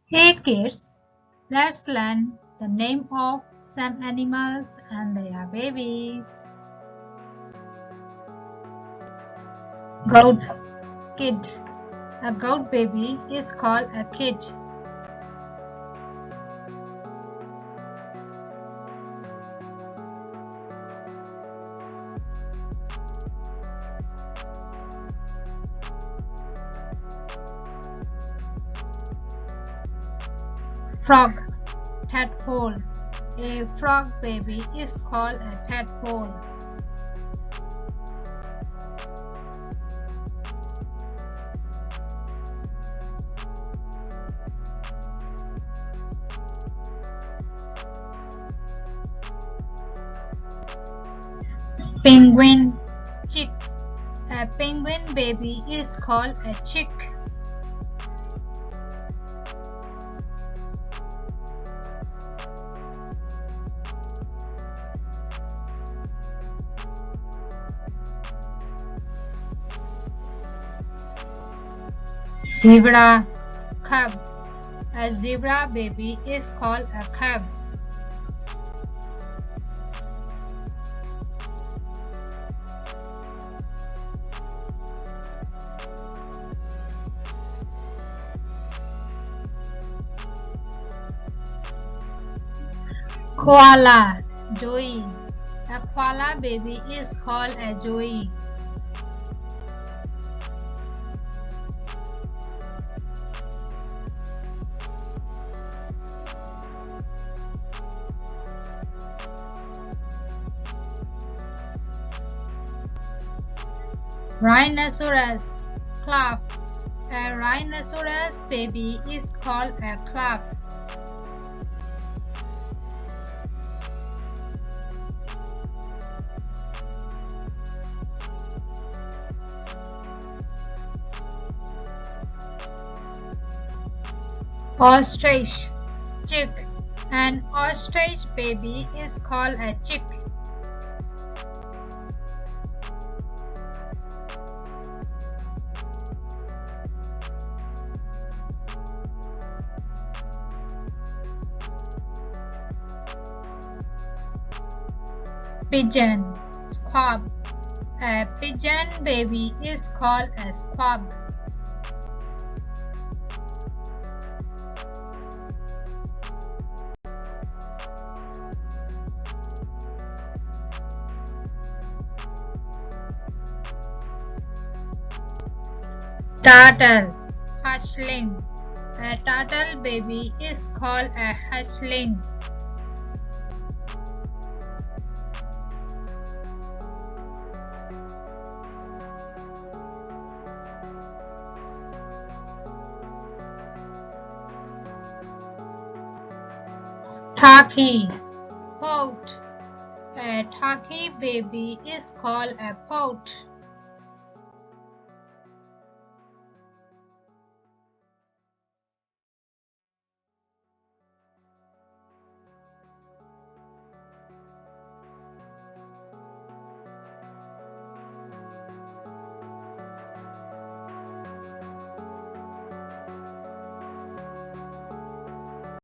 Hey kids, let's learn the name of some animals and their babies. Goat kid. A goat baby is called a kid. Frog. Tedpole. A frog baby is called a tadpole. Penguin chick. A penguin baby is called a chick. Zebra cub. A zebra baby is called a cub. Koala joey. A koala baby is called a joey. Rhinoceros calf. A rhinoceros baby is called a calf. Ostrich chick. An ostrich baby is called a chick. Pigeon squab. A pigeon baby is called a squab. Turtle hatchling. A turtle baby is called a hatchling. Turkey Poult. A turkey baby is called a poult.